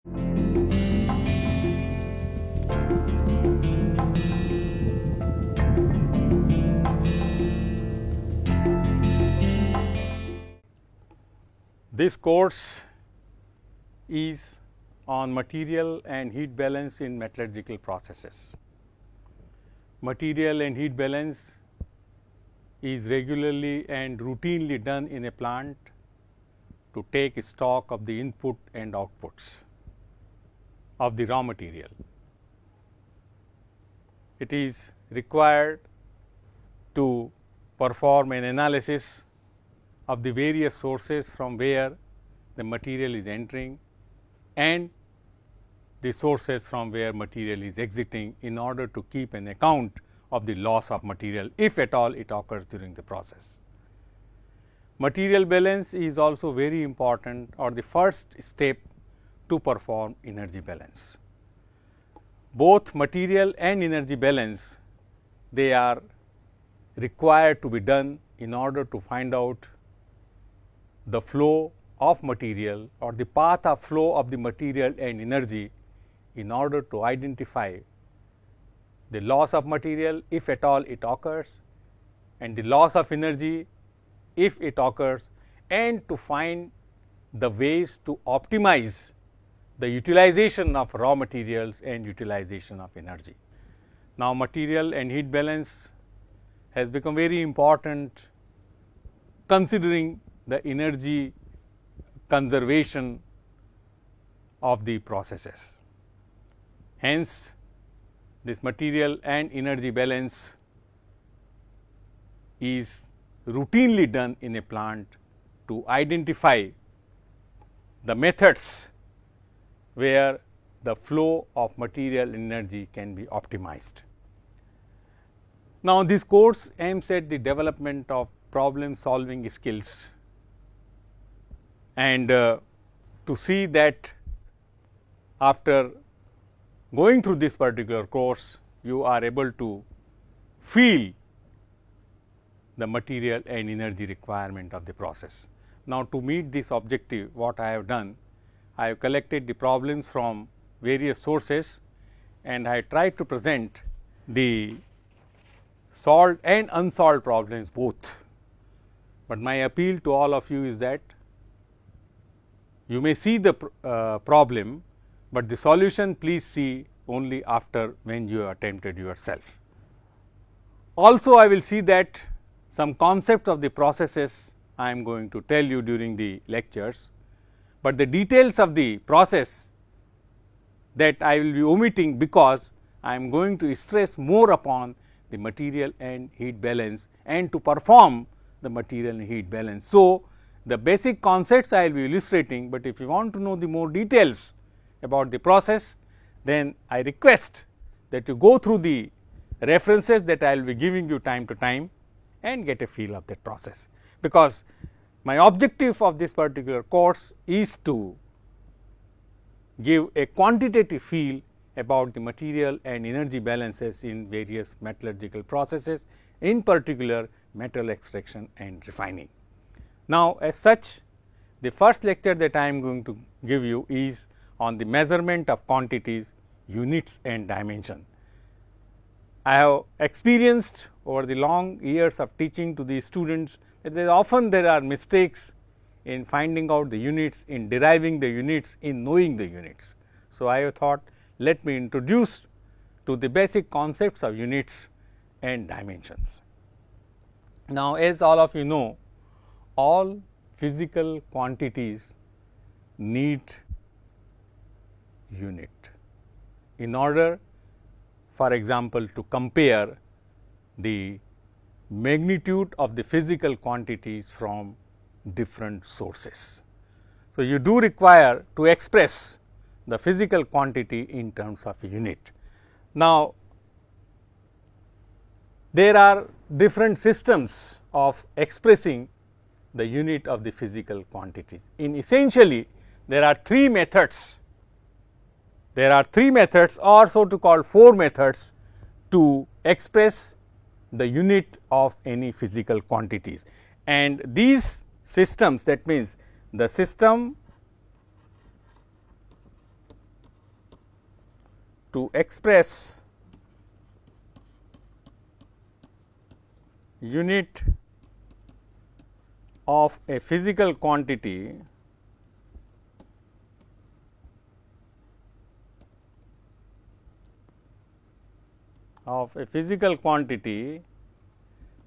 This course is on material and heat balance in metallurgical processes. Material and heat balance is regularly and routinely done in a plant to take stock of the input and outputs of the raw material. It is required to perform an analysis of the various sources from where the material is entering and the sources from where material is exiting, in order to keep an account of the loss of material, if at all it occurs during the process. Material balance is also very important, or the first step to perform energy balance. Both material and energy balance, they are required to be done in order to find out the flow of material or the path of flow of the material and energy, in order to identify the loss of material, if at all it occurs, and the loss of energy, if it occurs, and to find the ways to optimize the utilization of raw materials and utilization of energy. Now, material and heat balance has become very important, considering the energy conservation of the processes. Hence, this material and energy balance is routinely done in a plant to identify the methods where the flow of material energy can be optimized. Now, this course aims at the development of problem solving skills, and to see that after going through this particular course, you are able to feel the material and energy requirement of the process. Now, to meet this objective, what I have done, I have collected the problems from various sources, and I tried to present the solved and unsolved problems both. But my appeal to all of you is that you may see the problem, but the solution please see only after when you attempted yourself. Also, I will see that some concepts of the processes I am going to tell you during the lectures, but the details of the process that I will be omitting, because I am going to stress more upon the material and heat balance and to perform the material and heat balance. So, the basic concepts I will be illustrating, but if you want to know the more details about the process, then I request that you go through the references that I will be giving you time to time and get a feel of that process, because my objective of this particular course is to give a quantitative feel about the material and energy balances in various metallurgical processes, in particular metal extraction and refining. Now, as such, the first lecture that I am going to give you is on the measurement of quantities, units and dimension. I have experienced over the long years of teaching to the students that often there are mistakes in finding out the units, in deriving the units, in knowing the units. So, I have thought, let me introduce to the basic concepts of units and dimensions. Now, as all of you know, all physical quantities need unit in order, for example, to compare the magnitude of the physical quantities from different sources. So, you do require to express the physical quantity in terms of a unit. Now, there are different systems of expressing the unit of the physical quantity. In essentially, there are three methods. There are three methods, or so to call 4 methods, to express the unit of any physical quantities. And these systems, that means the system to express unit of a physical quantity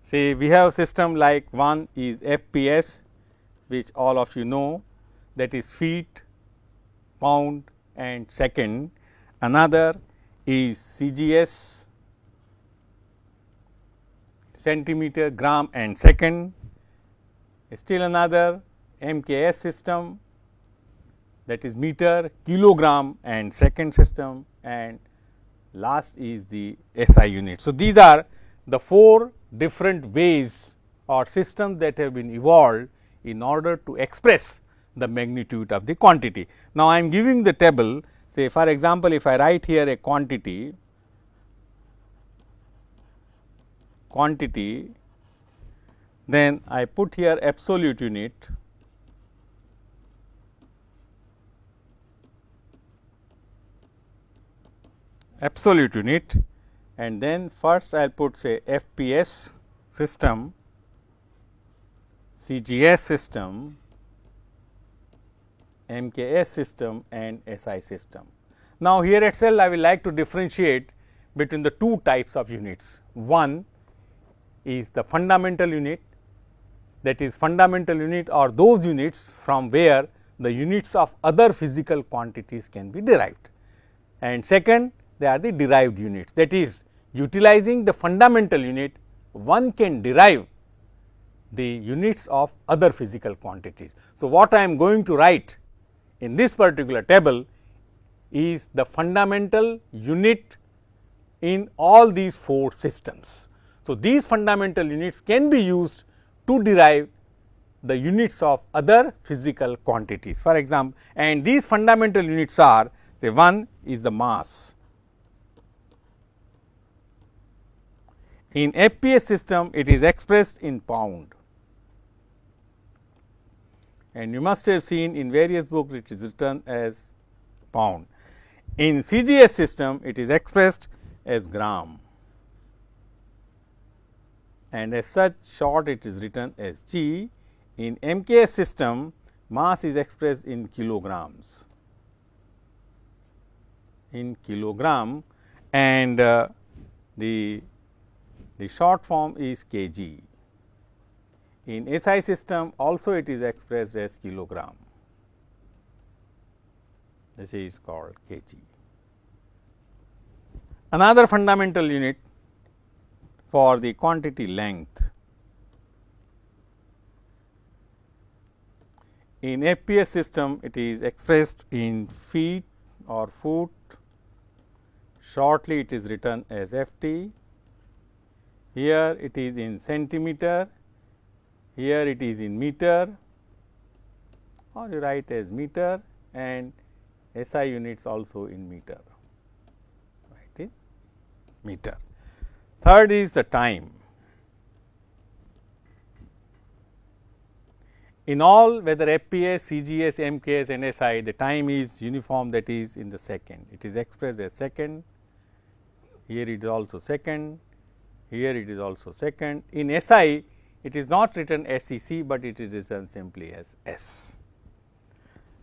say we have system like one is FPS, which all of you know, that is feet, pound and second. Another is CGS, centimeter, gram and second. Still another MKS system, that is meter, kilogram and second system, and last is the SI unit. So, these are the 4 different ways or systems that have been evolved in order to express the magnitude of the quantity. Now, I am giving the table, say for example, if I write here a quantity, then I put here absolute unit, and then first I will put say FPS system, CGS system, MKS system and SI system. Now, here itself I will like to differentiate between the 2 types of units. One is the fundamental unit, that is fundamental unit or those units from where the units of other physical quantities can be derived, and second they are the derived units, that is utilizing the fundamental unit one can derive the units of other physical quantities. So, what I am going to write in this particular table is the fundamental unit in all these 4 systems. So, these fundamental units can be used to derive the units of other physical quantities. For example, and these fundamental units are, say one is the mass. In FPS system it is expressed in pound, and you must have seen in various books it is written as pound. In CGS system it is expressed as gram, and as such short it is written as G. In MKS system mass is expressed in kilograms, and the short form is kg. In SI system also it is expressed as kilogram, this is called kg. Another fundamental unit for the quantity length, in FPS system it is expressed in feet or foot, shortly it is written as FT. Here it is in centimeter, here it is in meter, or you write as meter, and SI units also in meter, write in meter. Third is the time. In all, whether FPS, CGS, MKS and SI, the time is uniform, that is in the second. It is expressed as second, here it is also second, here it is also second. In SI it is not written SEC, but it is written simply as S.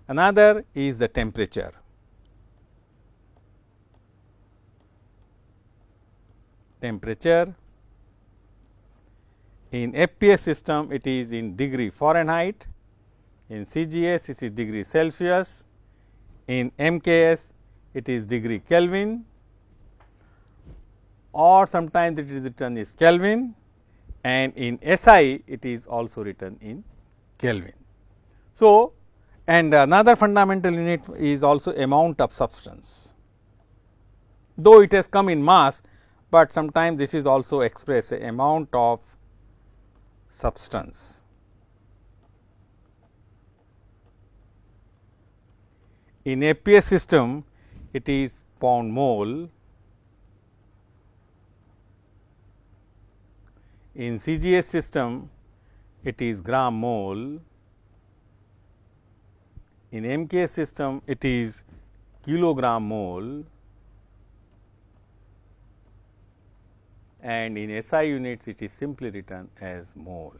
Another is the temperature. In FPS system it is in degree Fahrenheit, in CGS it is degree Celsius, in MKS it is degree Kelvin, or sometimes it is written as Kelvin, and in SI it is also written in Kelvin. So, and another fundamental unit is also amount of substance, though it has come in mass, but sometimes this is also expressed amount of substance. In FPS system it is pound mole, in CGS system it is gram mole, in MKS system it is kilogram mole, and in SI units it is simply written as mole.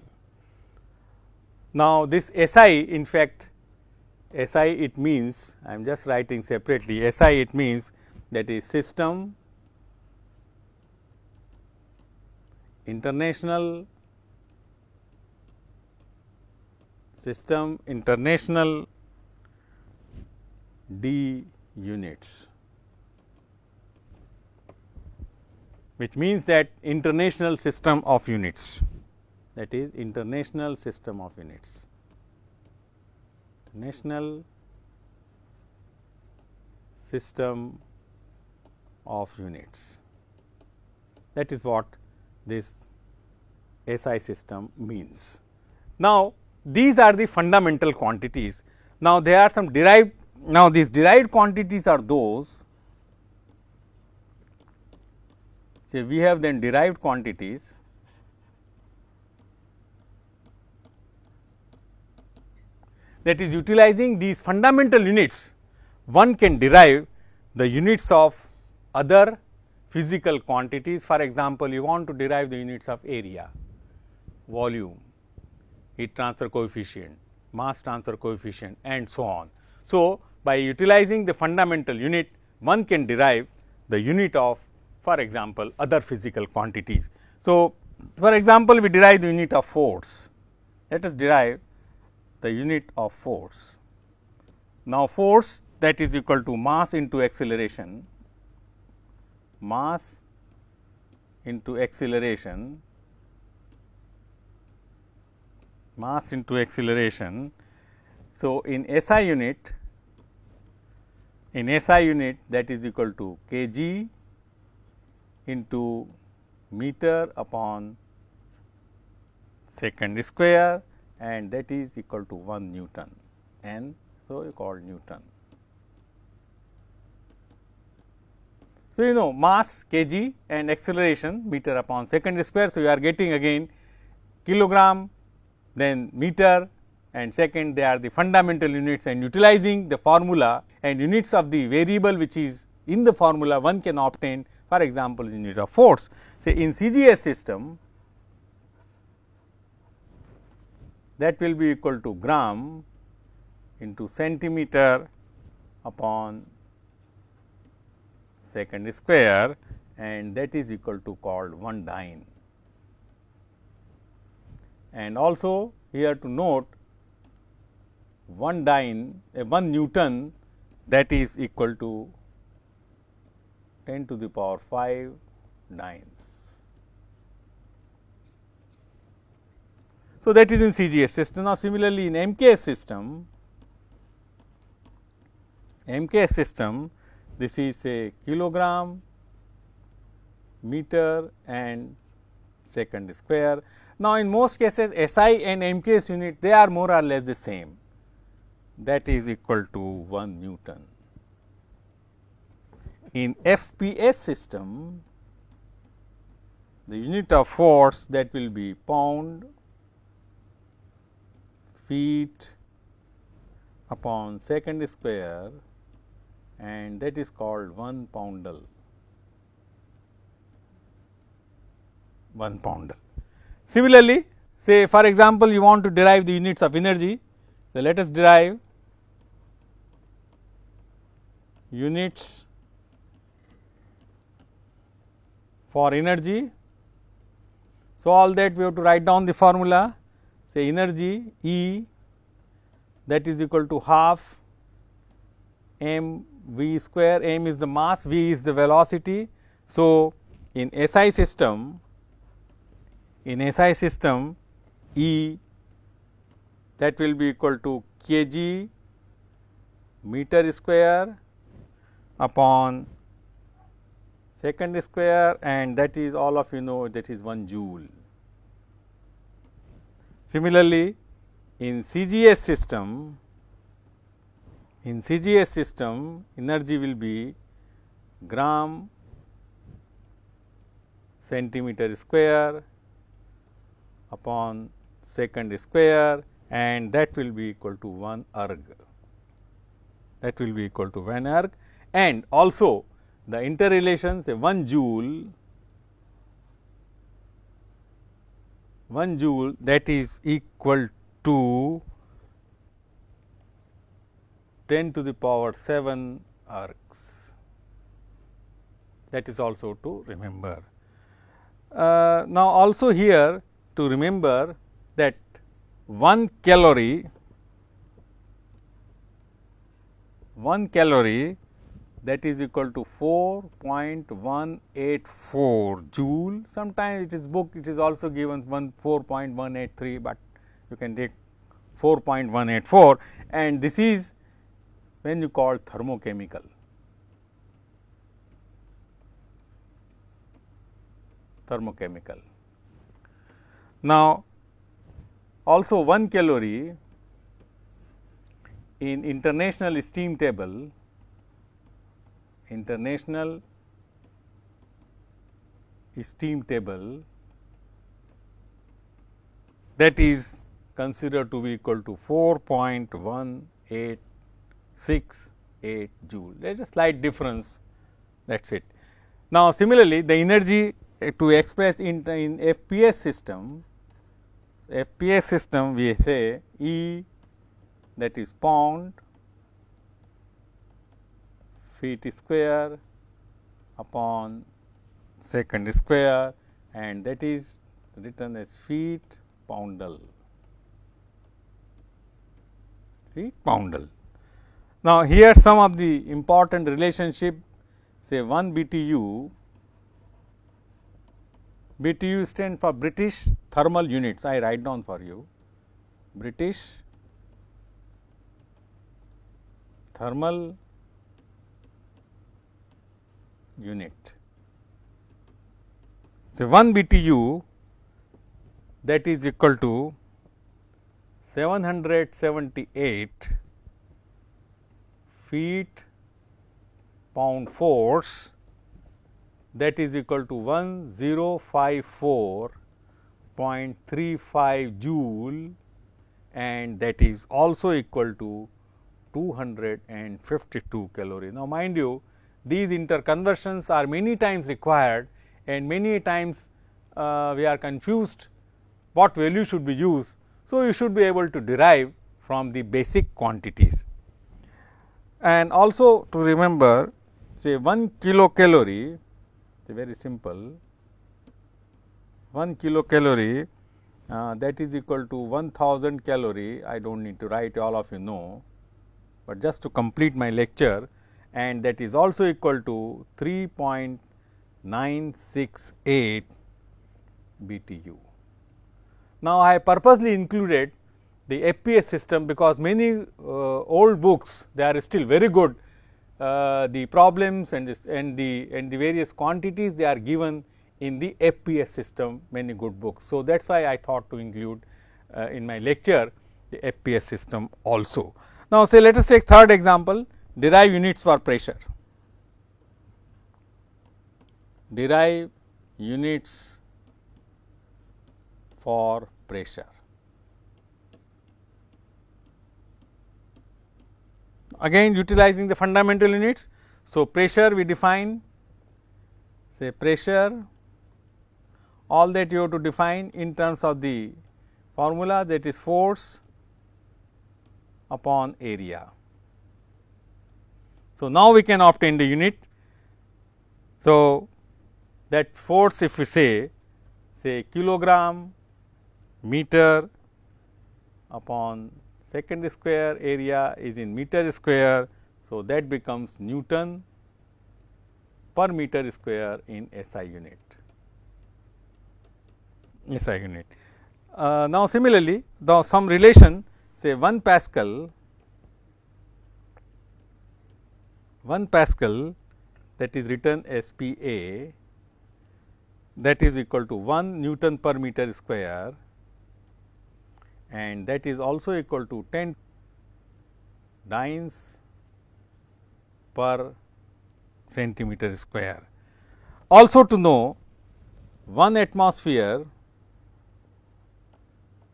Now, this SI in fact SI it means, I am just writing separately, SI it means that is system, international D units, which means that international system of units, that is international system of units, national system of units. That is what this SI system means. Now, these are the fundamental quantities. Now, there are some derived, now these derived quantities are those, say we have then derived quantities that is utilizing these fundamental units, one can derive the units of other physical quantities. For example, you want to derive the units of area, volume, heat transfer coefficient, mass transfer coefficient and so on. So, by utilizing the fundamental unit, one can derive the unit of, for example, other physical quantities. So, for example, we derive the unit of force. Let us derive the unit of force. Now, force, that is equal to mass into acceleration, mass into acceleration, mass into acceleration. So, in SI unit, that is equal to kg into meter upon second square, and that is equal to 1 Newton, and so you call Newton. So, you know mass kg and acceleration meter upon second square. So, you are getting again kilogram, then meter and second, they are the fundamental units, and utilizing the formula and units of the variable which is in the formula, one can obtain, for example, unit of force. Say in CGS system, that will be equal to gram into centimeter upon second square, and that is equal to called 1 dyne. And also here to note 1 dyne, 1 Newton, that is equal to 10 to the power 5 dynes. So, that is in CGS system. Now, similarly, in MKS system, this is a kilogram, meter and second square. Now, in most cases SI and MKS unit, they are more or less the same, that is equal to 1 Newton. In FPS system, the unit of force, that will be pound feet upon second square, and that is called 1 poundal. 1 poundal. Similarly, say for example, you want to derive the units of energy. So, let us derive units for energy. So, all that we have to write down the formula, say energy E, that is equal to half m v square, m is the mass, v is the velocity. So, in SI system, E, that will be equal to kg meter square upon second square, and that is all of you know, that is 1 joule. Similarly, in CGS system, energy will be gram centimeter square upon second square, and that will be equal to 1 erg. That will be equal to 1 erg, and also the interrelation, say 1 joule 1 joule, that is equal to 10 to the power 7 ergs. That is also to remember. Now, also here to remember that 1 calorie that is equal to 4.184 joule. Sometimes it is book, it is also given 4.183, but you can take 4.184, and this is when you call thermochemical. Now, also 1 calorie in international steam table, that is considered to be equal to 4.1868 joule. There is a slight difference, that is it. Now, similarly, the energy to express in FPS system, we say E, that is pound feet square upon second square, and that is written as feet poundal. Now, here some of the important relationship, say 1 BTU. BTU stands for British thermal units. I write down for you, British thermal unit. So, 1 BTU, that is equal to 778 feet pound force, that is equal to 1054.35 joule, and that is also equal to 252 calorie. Now, mind you, these interconversions are many times required, and many times we are confused what value should be used. So, you should be able to derive from the basic quantities. And also to remember, say 1 kilocalorie, it is very simple, 1 kilocalorie that is equal to 1000 calorie. I do not need to write, all of you know, but just to complete my lecture, and that is also equal to 3.968 BTU. Now, I purposely included the FPS system because many old books, they are still very good. The problems and the various quantities, they are given in the FPS system, many good books. So, that is why I thought to include in my lecture the FPS system also. Now, say let us take third example, derive units for pressure. Derive units for pressure. Again utilizing the fundamental units. So, pressure we define, say pressure, all that you have to define in terms of the formula, that is force upon area. So, now we can obtain the unit. So, that force, if we say kilogram meter upon second square, area is in meter square. So, that becomes Newton per meter square in SI unit. Now, similarly, some relation, say 1 Pascal, that is written as PA, that is equal to 1 Newton per meter square, and that is also equal to 10 dynes per centimeter square. Also to know 1 atmosphere,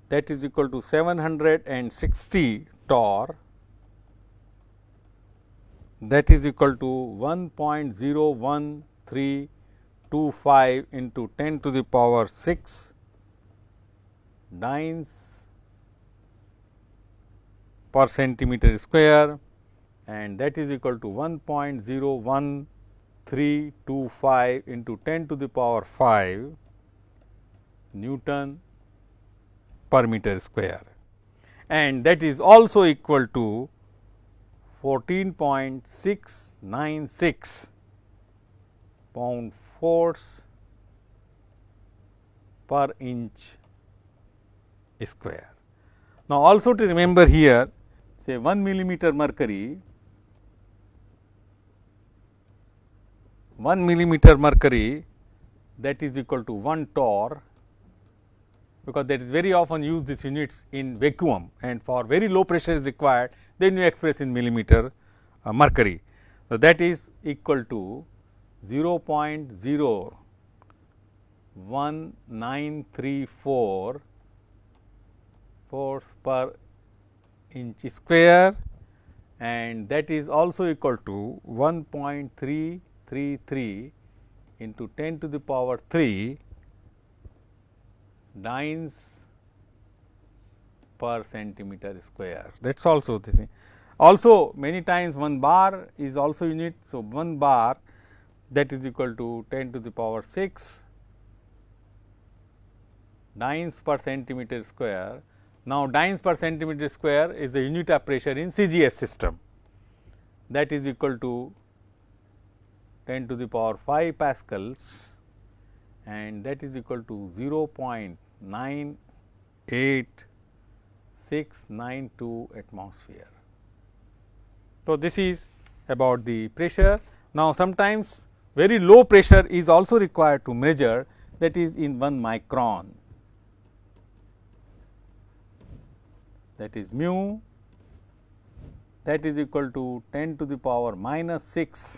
that is equal to 760 torr, that is equal to 1.01325 into 10 to the power 6 dynes per centimeter square, and that is equal to 1.01325 into 10 to the power 5 Newton per meter square, and that is also equal to 14.696 pound force per inch square. Now, also to remember here, say 1 millimeter mercury, 1 millimeter mercury, that is equal to 1 torr, because that is very often used these units in vacuum, and for very low pressure is required, then you express in millimeter mercury. So, that is equal to 0.01934 force per inch square, and that is also equal to 1.333 into 10 to the power 3 dynes per centimeter square. That is also the thing. Also many times 1 bar is also unit. So, 1 bar, that is equal to 10 to the power 6 dynes per centimeter square. Now, dynes per centimeter square is the unit of pressure in CGS system, that is equal to 10 to the power 5 pascals, and that is equal to 0.98692 atmosphere. So, this is about the pressure. Now, sometimes very low pressure is also required to measure, that is in 1 micron, that is mu, that is equal to 10 to the power minus 6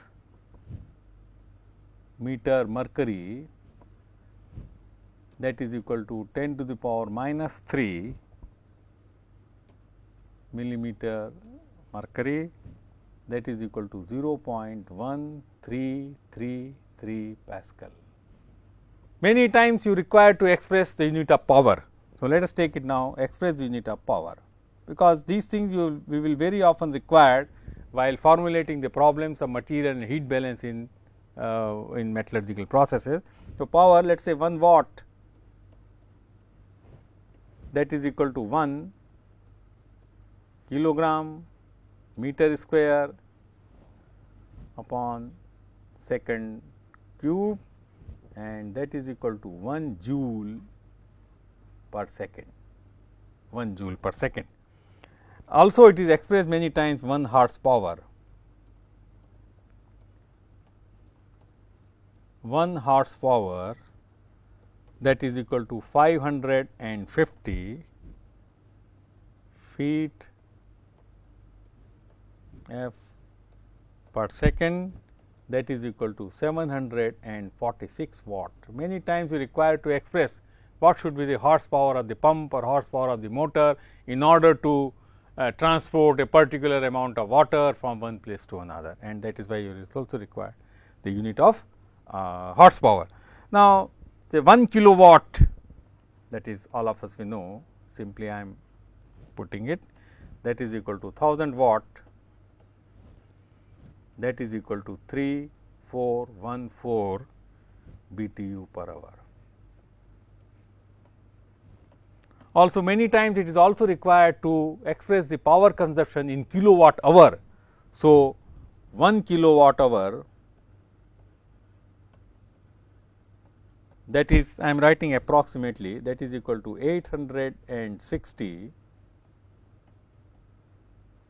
meter mercury, that is equal to 10 to the power minus 3 millimeter mercury, that is equal to 0.1333 pascal. Many times you require to express the unit of power. So, let us take it now, express the unit of power, because these things we will very often require while formulating the problems of material and heat balance in metallurgical processes. So, power, let us say 1 watt, that is equal to 1 kilogram meter square upon second cube, and that is equal to 1 joule per second, 1 joule per second. Also it is expressed many times 1 horsepower, 1 horsepower, that is equal to 550 feet F per second, that is equal to 746 watt. Many times we require to express what should be the horsepower of the pump or horsepower of the motor in order to transport a particular amount of water from one place to another, and that is why you is also required the unit of horsepower. Now, the 1 kilowatt, that is all of us we know, simply I am putting it, that is equal to 1000 watt, that is equal to 3414 BTU per hour. Also many times it is also required to express the power consumption in kilowatt hour. So, 1 kilowatt hour, that is I am writing approximately, that is equal to 860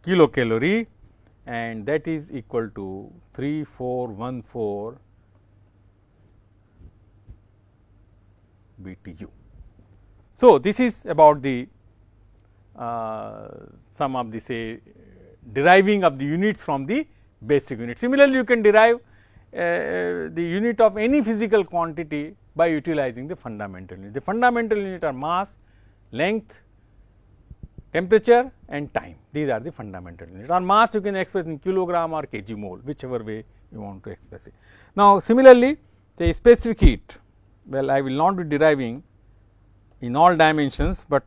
kilocalorie, and that is equal to 3414 BTU. So, this is about the some of the say deriving of the units from the basic unit. Similarly, you can derive the unit of any physical quantity by utilizing the fundamental unit. The fundamental unit are mass, length, temperature and time. These are the fundamental units. On mass you can express in kilogram or kg mole, whichever way you want to express it. Now, similarly the specific heat, well I will not be deriving in all dimensions, but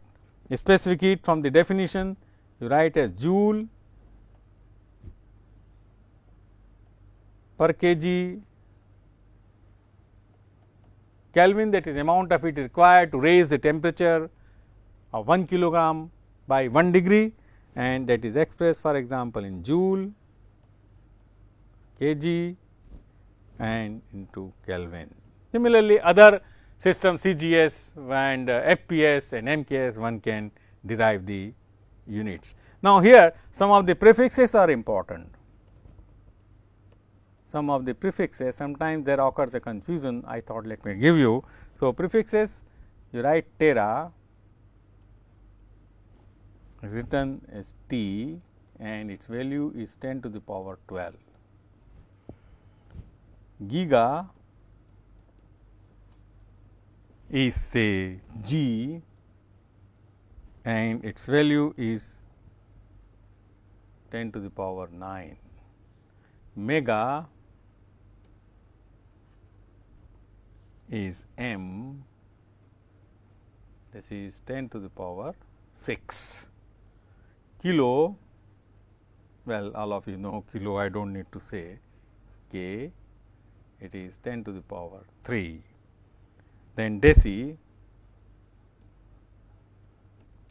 specific heat from the definition you write as joule per kg Kelvin, that is amount of heat required to raise the temperature of 1 kilogram by 1 degree, and that is expressed for example in joule, kg and into Kelvin. Similarly, other systems CGS and FPS and MKS, one can derive the units. Now, here some of the prefixes are important. Some of the prefixes, sometimes there occurs a confusion, I thought let me give you. So, prefixes you write tera is written as T and its value is 10 to the power 12. Giga is say G and its value is 10 to the power 9. Mega is M, this is 10 to the power 6. Kilo, well all of you know kilo, I do not need to say. K, it is 10 to the power 3. Then deci,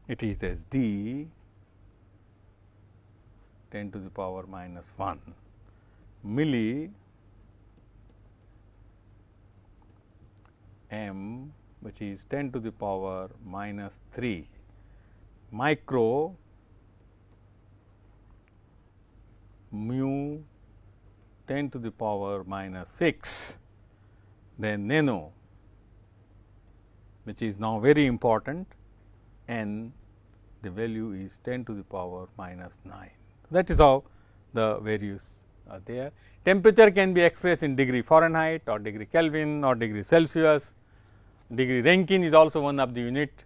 it is as D, 10 to the power minus 1. Milli, M, which is 10 to the power minus 3. Micro, mu, 10 to the power minus 6. Then nano, which is now very important, N, the value is 10 to the power minus 9. That is how the various are there. Temperature can be expressed in degree Fahrenheit or degree Kelvin or degree Celsius. Degree Rankine is also one of the unit,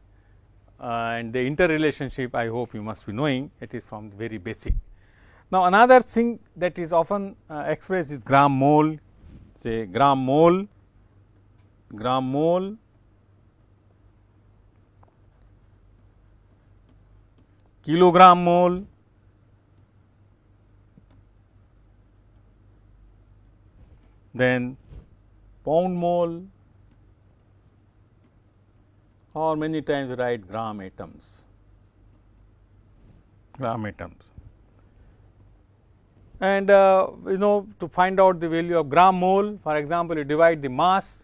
and the interrelationship I hope you must be knowing, it is from very basic. Now, another thing that is often expressed is gram mole, say gram mole, kilogram mole, then pound mole, or many times write gram atoms. And you know, to find out the value of gram mole, for example, you divide the mass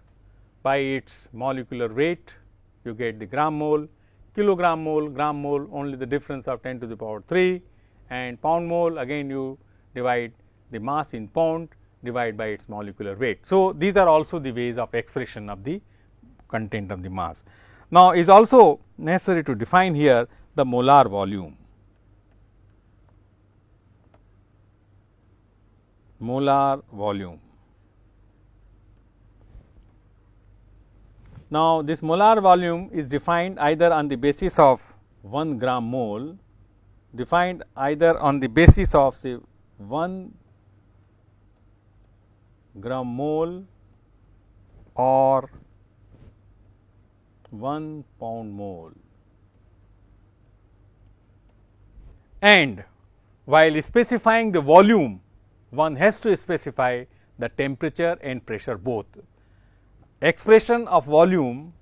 by its molecular weight, you get the gram mole. Kilogram mole, gram mole, only the difference of 10 to the power 3, and pound mole, again you divide the mass in pound, divide by its molecular weight. So, these are also the ways of expression of the content of the mass. Now, it is also necessary to define here the molar volume. Molar volume. Now, this molar volume is defined either on the basis of 1 gram mole, defined either on the basis of say 1 gram mole or 1 pound mole. And while specifying the volume, one has to specify the temperature and pressure both. Expression of volume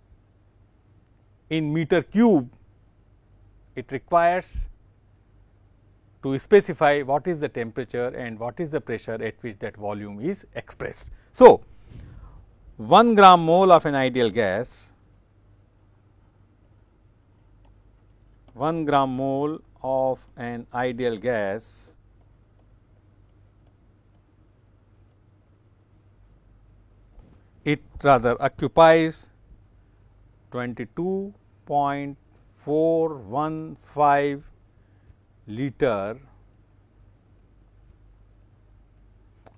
in meter cube, it requires to specify what is the temperature and what is the pressure at which that volume is expressed. So, 1 gram mole of an ideal gas, 1 gram mole of an ideal gas it rather occupies 22.415 liter,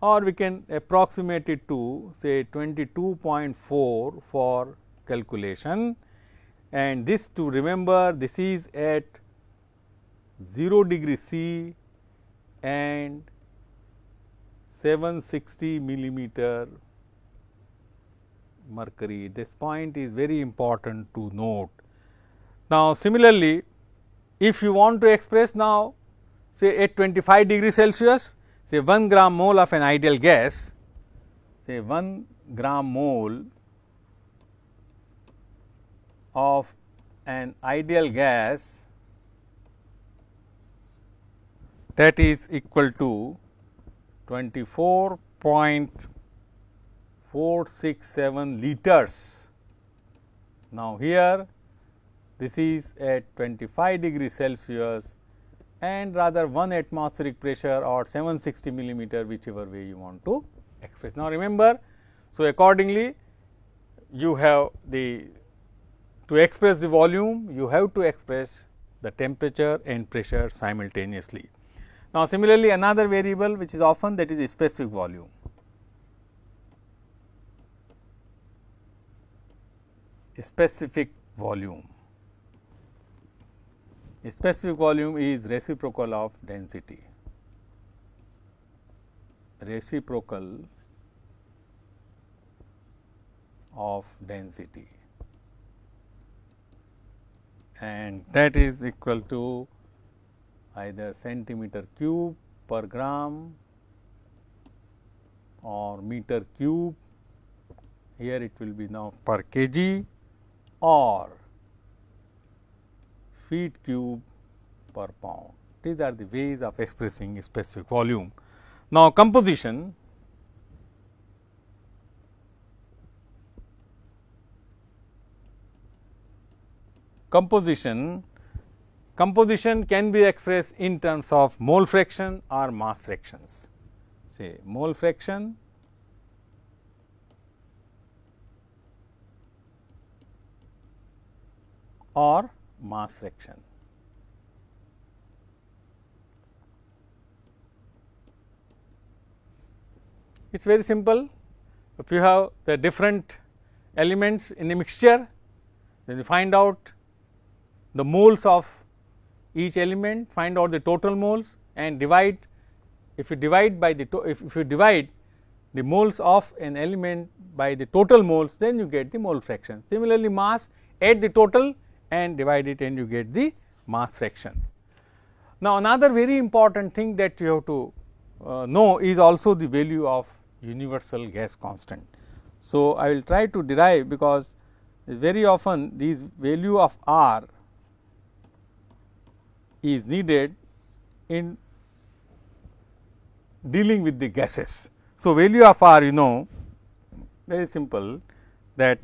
or we can approximate it to say 22.4 for calculation, and this to remember this is at 0 degree C and 760 millimeter mercury. This point is very important to note. Now, similarly, if you want to express now say at 25 degree Celsius, say 1 gram mole of an ideal gas, say 1 gram mole of an ideal gas, that is equal to 24.467 liters. Now, here this is at 25 degree Celsius and rather 1 atmospheric pressure or 760 millimeter, whichever way you want to express. Now, remember, so accordingly you have the, to express the volume, you have to express the temperature and pressure simultaneously. Now, similarly, another variable which is often, that is the specific volume. Specific volume. Specific volume is reciprocal of density. Reciprocal of density, and that is equal to either centimeter cube per gram or meter cube. Here it will be now per kg or feet cube per pound. These are the ways of expressing specific volume. Now, composition. Composition can be expressed in terms of mole fraction or mass fractions. Say mole fraction or mass fraction. It is very simple. If you have the different elements in the mixture, then you find out the moles of each element, find out the total moles and divide. If you divide by the if you divide the moles of an element by the total moles, then you get the mole fraction. Similarly, mass, add the total and divide it and you get the mass fraction. Now, another very important thing that you have to know is also the value of universal gas constant. So, I will try to derive, because very often these value of R is needed in dealing with the gases. So, value of R, you know, very simple, that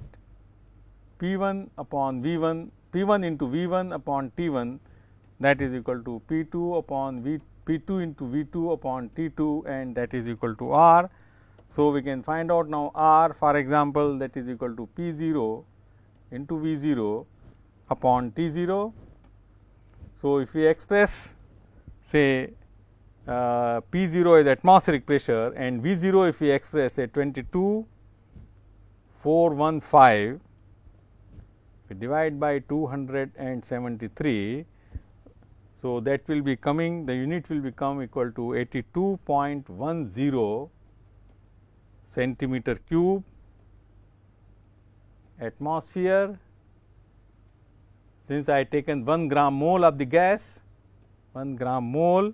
P 1 upon V 1, P 1 into V 1 upon T 1, that is equal to P 2 upon P 2 into V 2 upon T 2, and that is equal to R. So, we can find out now R, for example, that is equal to P 0 into V 0 upon T 0. So, if we express say P 0 is atmospheric pressure and V 0 if we express at 22,415, we divide by 273. So, that will be coming, the unit will become equal to 82.10 centimeter cube atmosphere. Since I had taken 1 gram mole of the gas, 1 gram mole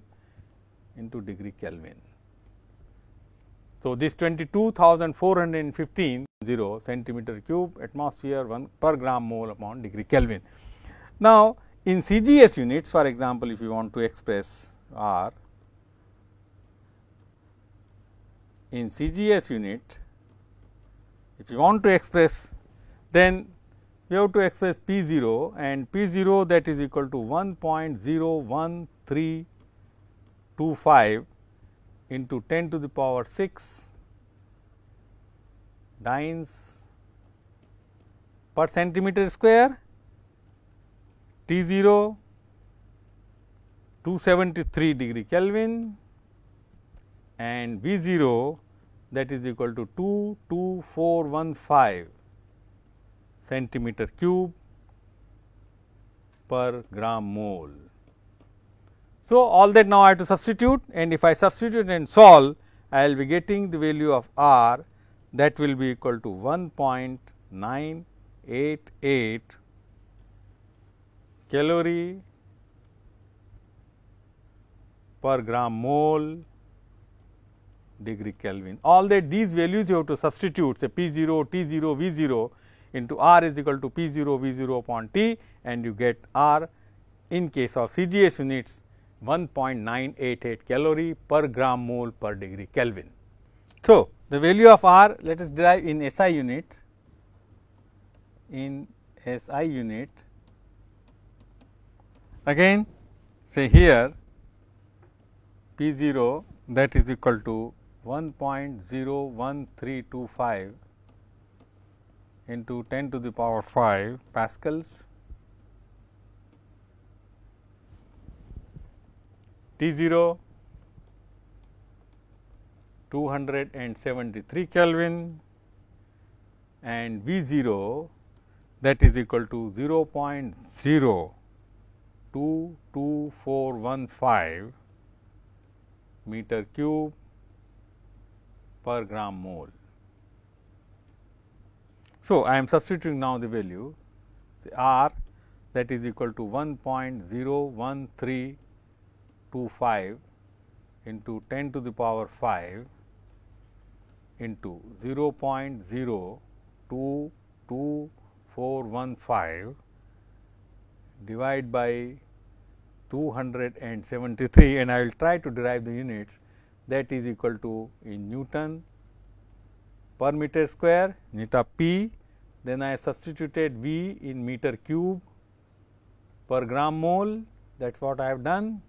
into degree Kelvin. So, this 22,415 centimeter cube atmosphere 1 per gram mole upon degree Kelvin. Now, in CGS units, for example, if you want to express R, in CGS unit, if you want to express, then we have to express P 0, and P 0 that is equal to 1.01325 into 10 to the power 6 dynes per centimeter square. T 0 273 degree Kelvin and V 0 that is equal to 22415 centimeter cube per gram mole. So, all that now I have to substitute, and if I substitute and solve, I will be getting the value of R, that will be equal to 1.988 calorie per gram mole degree Kelvin. All that these values you have to substitute, say P 0, T 0, V 0 into R is equal to P 0 V 0 upon T, and you get R in case of CGS units 1.988 calorie per gram mole per degree Kelvin. So, the value of R, let us derive in SI unit. In SI unit, again say here P 0 that is equal to 1.01325 into 10 to the power 5 pascals, T 0 273 Kelvin, and V 0 that is equal to 0.022415 meter cube per gram mole. So, I am substituting now the value, say R that is equal to 1.01325 into 10 to the power 5 into 0.0222415 divide by 273, and I will try to derive the units, that is equal to in Newton per meter square, unit of P, then I substituted V in meter cube per gram mole, that is what I have done,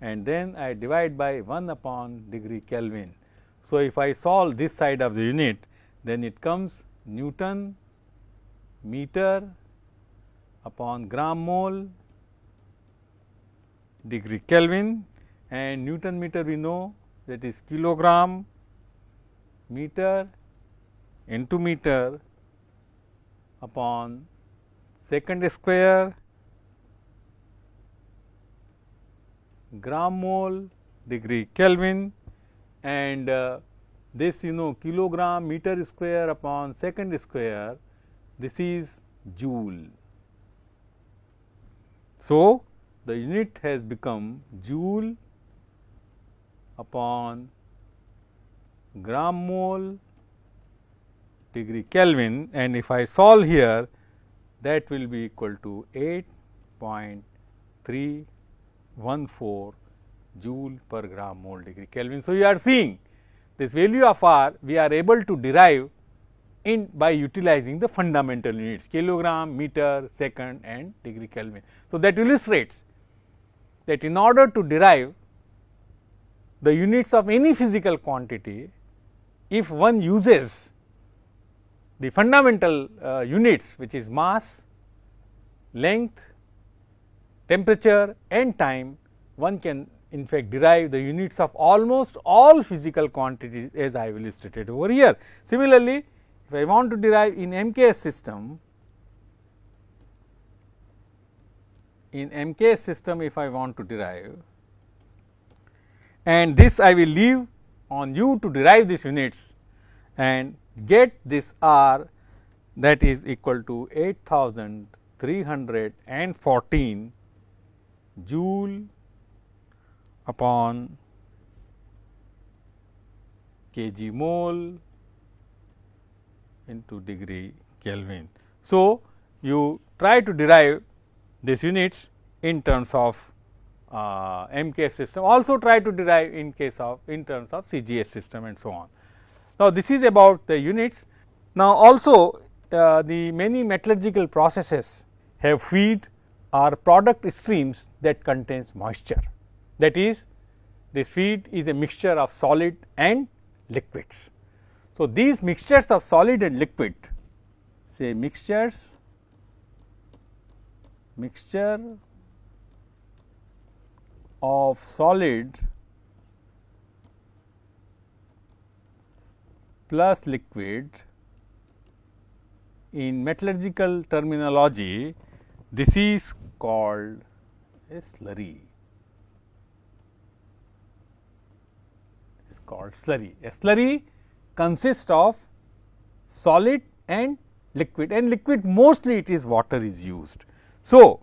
and then I divide by 1 upon degree Kelvin. So, if I solve this side of the unit, then it comes Newton meter upon gram mole degree Kelvin, and Newton meter we know that is kilogram meter into meter upon second square gram mole degree Kelvin, and this you know kilogram meter square upon second square, this is joule. So, the unit has become joule upon gram mole degree Kelvin, and if I solve here, that will be equal to 8.314 joule per gram mole degree Kelvin. So, you are seeing this value of R we are able to derive in by utilizing the fundamental units kilogram, meter, second and degree Kelvin. So, that illustrates that in order to derive the units of any physical quantity, if one uses the fundamental units, which is mass, length, temperature and time, one can in fact derive the units of almost all physical quantities as I have illustrated over here. Similarly, if I want to derive in MKS system, if I want to derive, and this I will leave on you to derive these units and get this R, that is equal to 8314 joule upon kg mole into degree Kelvin. So, you try to derive these units in terms of MKS system, also try to derive in terms of CGS system and so on. Now, this is about the units. Now, also the many metallurgical processes have feed or product streams that contains moisture, that is this feed is a mixture of solid and liquids. So, these mixtures of solid and liquid, say mixture of solid plus liquid, in metallurgical terminology this is called a slurry. It is called slurry. A slurry consists of solid and liquid mostly it is water is used. So,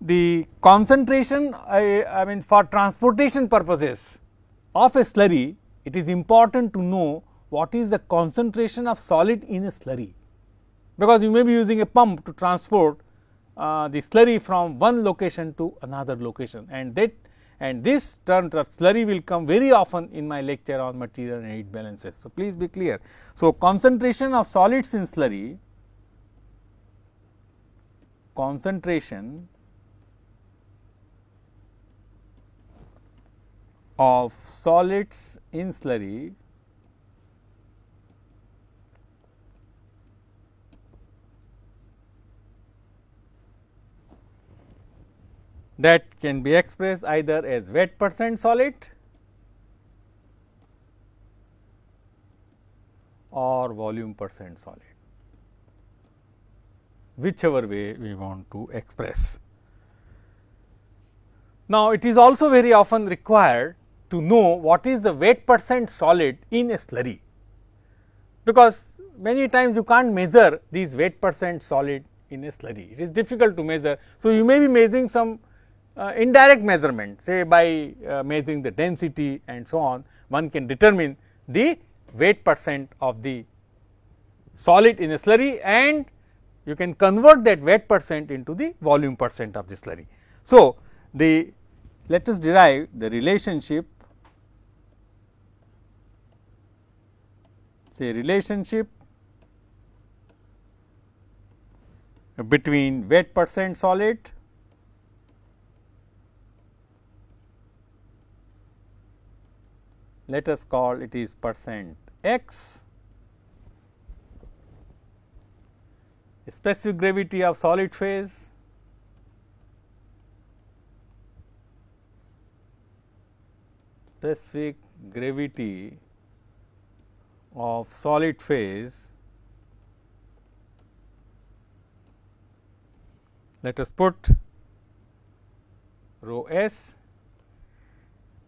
the concentration, I mean for transportation purposes of a slurry, it is important to know what is the concentration of solid in a slurry, because you may be using a pump to transport the slurry from one location to another location, and this term slurry will come very often in my lecture on material and heat balances. So, please be clear. So, concentration of solids in slurry, concentration of solids in slurry that can be expressed either as weight percent solid or volume percent solid, whichever way we want to express. Now, it is also very often required to know what is the weight percent solid in a slurry, because many times you can't measure these weight percent solid in a slurry. It is difficult to measure. So, you may be measuring some indirect measurement, say by measuring the density and so on, one can determine the weight percent of the solid in a slurry, and you can convert that weight percent into the volume percent of the slurry. So, let us derive the relationship, say relationship between weight percent solid let us call it is percent x, specific gravity of solid phase, specific gravity of solid phase, let us put rho s,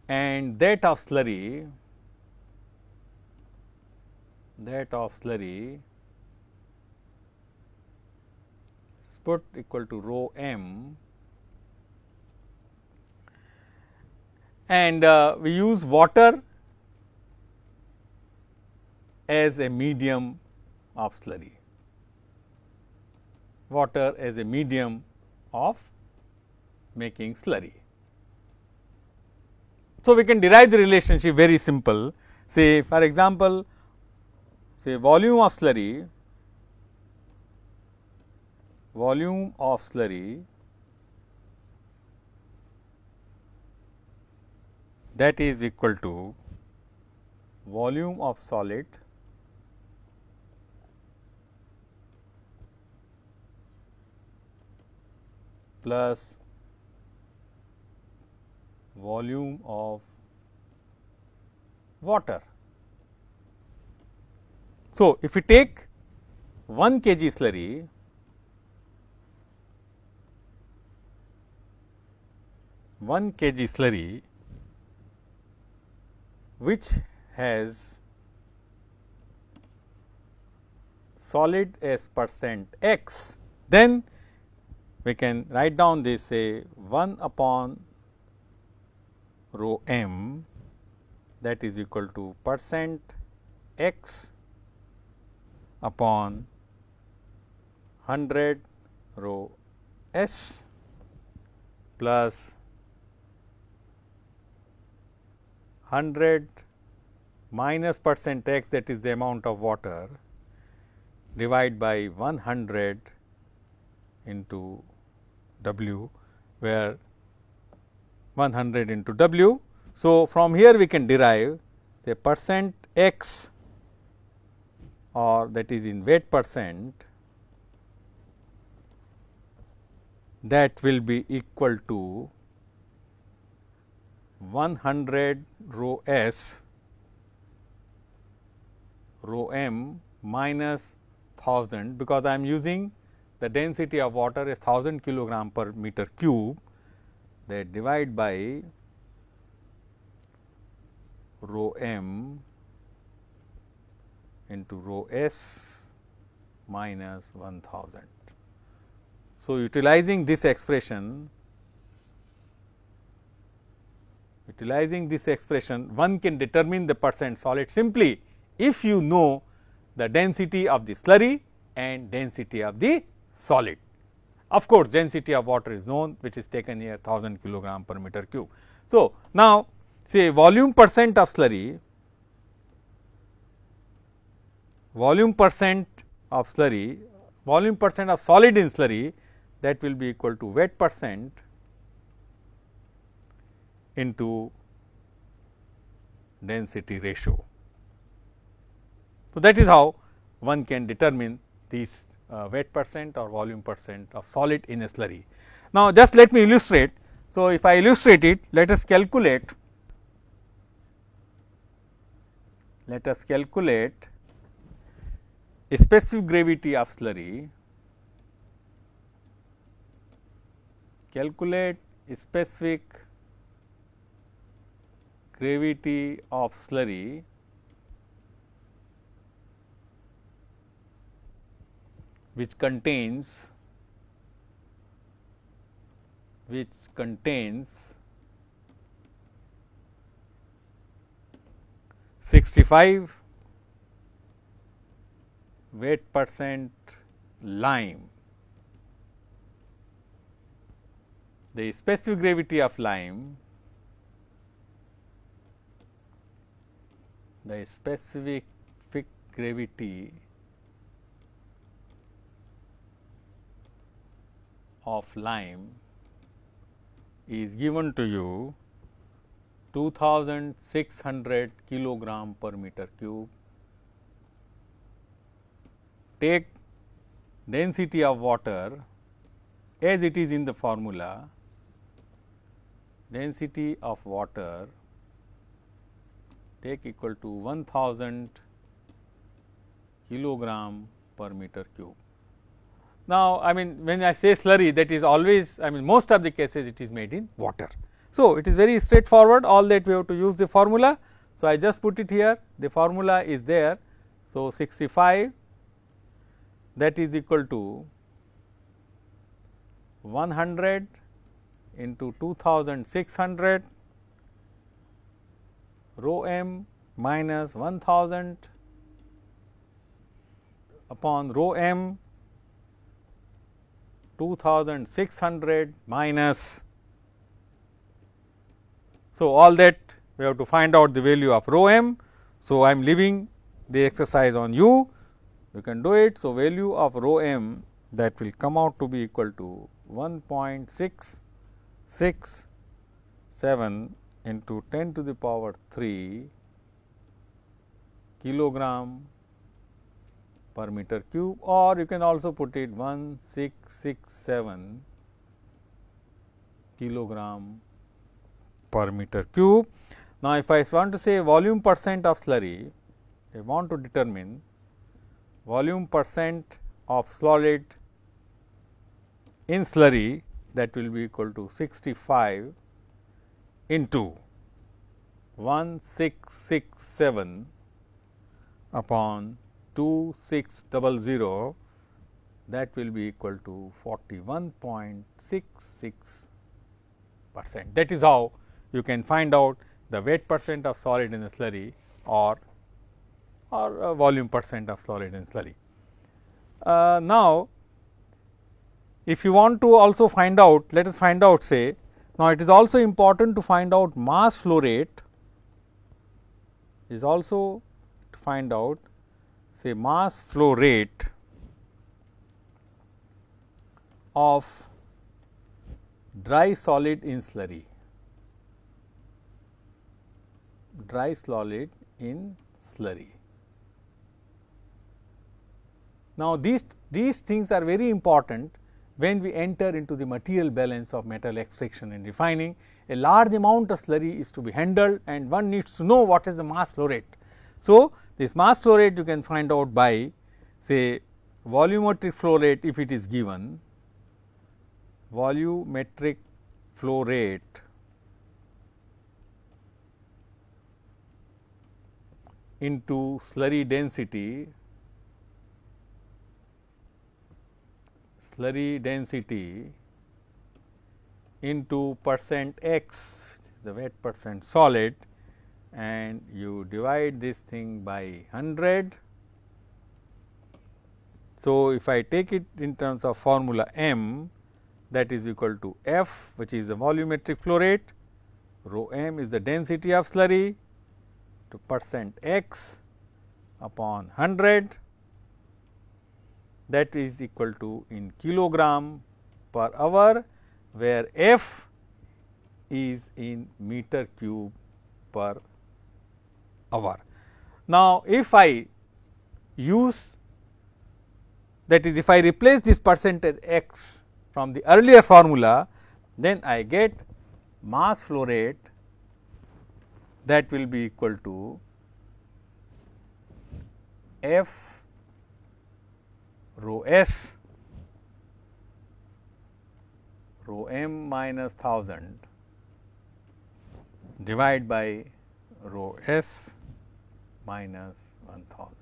and that of slurry, put equal to rho m, and we use water as a medium of slurry, water as a medium of making slurry. So, we can derive the relationship very simple. Say for example, say volume of slurry that is equal to volume of solid plus volume of water. So, if we take 1 kg slurry, which has solid as percent x, then we can write down this, say 1 upon rho m, that is equal to percent x upon 100 rho s plus 100 minus percent x, that is the amount of water, divide by 100 into W, where 100 into W. So, from here we can derive the percent x, or that is in weight percent, that will be equal to 100 rho s rho m minus 1000, because I am using the density of water is 1000 kilogram per meter cube, that divide by rho m into rho s minus 1000. So, utilizing this expression, utilizing this expression, one can determine the percent solid simply if you know the density of the slurry and density of the solid. Of course, density of water is known, which is taken here 1000 kilogram per meter cube. So, now say volume percent of slurry, volume percent of slurry, volume percent of solid in slurry, that will be equal to wet percent into density ratio. So, that is how one can determine these wet percent or volume percent of solid in a slurry. Now, just let me illustrate. So, if I illustrate it, let us calculate a specific gravity of slurry, calculate a specific gravity of slurry which contains 65 wet percent lime. The specific gravity of lime, the specific gravity of lime is given to you 2600 kilogram per meter cube. Take density of water as it is in the formula, density of water take equal to 1000 kilogram per meter cube. Now, I mean when I say slurry, that is always, I mean most of the cases it is made in water. So, it is very straightforward, all that we have to use the formula. So, I just put it here, the formula is there. So, 65 that is equal to 100 into 2600 rho m minus 1000 upon rho m 2600 minus. So, all that we have to find out the value of rho m. So, I am leaving the exercise on you, you can do it. So, value of rho m that will come out to be equal to 1.667 into 10 to the power 3 kilogram per meter cube, or you can also put it 1667 kilogram per meter cube. Now, if I want to say volume percent of slurry, I want to determine volume percent of solid in slurry, that will be equal to 65 into 1667 upon 2600, that will be equal to 41.66%. That is how you can find out the wet percent of solid in a slurry or volume percent of solid in slurry. Now, if you want to also find out, let us find out, say, now it is also important to find out mass flow rate, is also to find out, say, mass flow rate of dry solid in slurry, dry solid in slurry. Now, these things are very important when we enter into the material balance of metal extraction and refining. A large amount of slurry is to be handled and one needs to know what is the mass flow rate. So, this mass flow rate you can find out by, say, volumetric flow rate, if it is given, volumetric flow rate into slurry density, into percent x the weight percent solid, and you divide this thing by 100. So, if I take it in terms of formula m, that is equal to F, which is the volumetric flow rate, rho m is the density of slurry, to percent x upon 100, that is equal to in kilogram per hour, where F is in meter cube per hour. Now, if I use, that is, if I replace this percentage x from the earlier formula, then I get mass flow rate that will be equal to F rho s rho m minus 1000 divided by rho s minus 1000.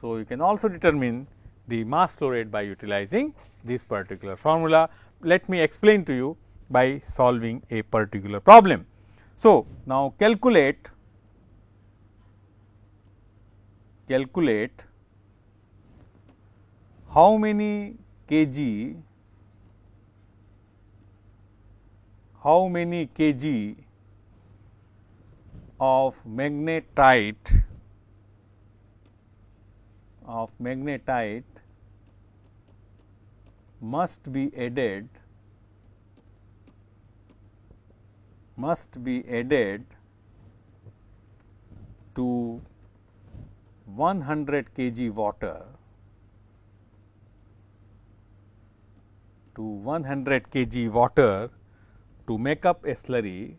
So, you can also determine the mass flow rate by utilizing this particular formula. Let me explain to you by solving a particular problem. So, now calculate how many kg of magnetite must be added to 100 kg water, to make up a slurry,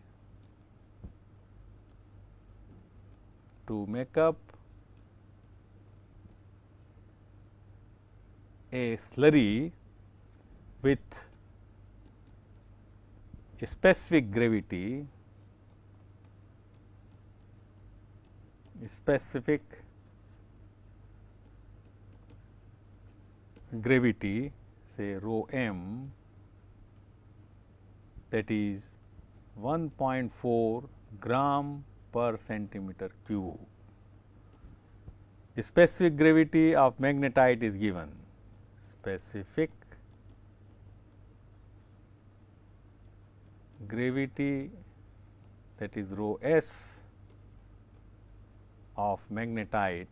with a specific gravity, say rho m, that is 1.4 gram per centimeter cube. The specific gravity of magnetite is given, specific gravity, that is rho s of magnetite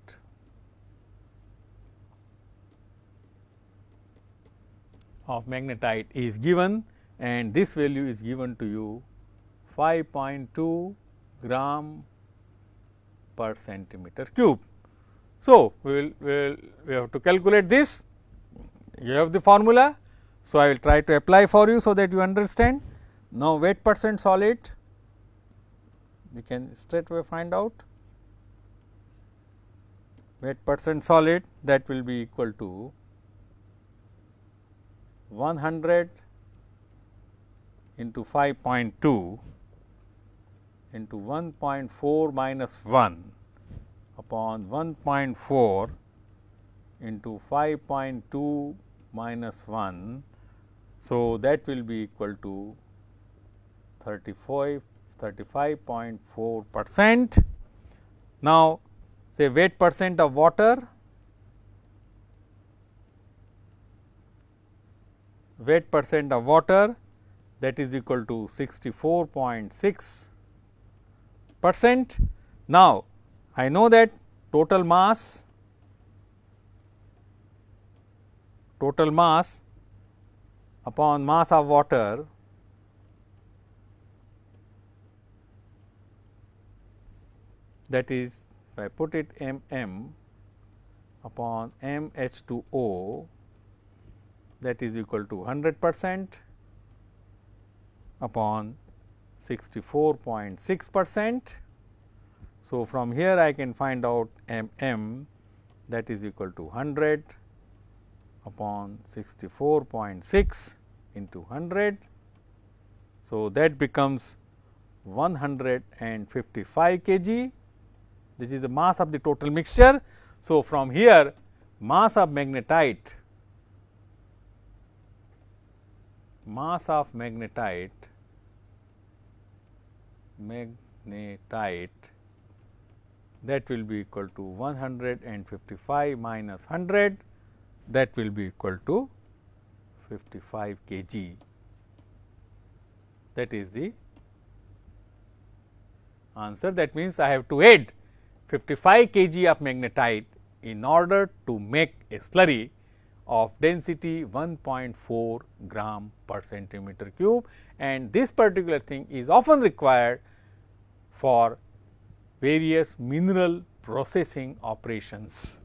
is given, and this value is given to you 5.2 gram per centimeter cube. So, we have to calculate this. You have the formula. So, I will try to apply for you, so that you understand. Now, weight percent solid, we can straightway find out. Weight percent solid, that will be equal to 100 into 5.2 into 1.4 minus 1 upon 1.4 into 5.2 minus 1. So, that will be equal to 35.4%. Now, say weight percent of water, that is equal to 64.6%. Now, I know that total mass upon mass of water, that is, if I put it m upon mH2O, that is equal to 100% upon 64.6%. So, from here I can find out that is equal to 100 upon 64.6 into 100. So, that becomes 155 kg. This is the mass of the total mixture. So, from here mass of magnetite magnetite, that will be equal to 155 minus 100, that will be equal to 55 kg. That is the answer. That means, I have to add 55 kg of magnetite in order to make a slurry of density 1.4 gram per centimeter cube, and this particular thing is often required for various mineral processing operations.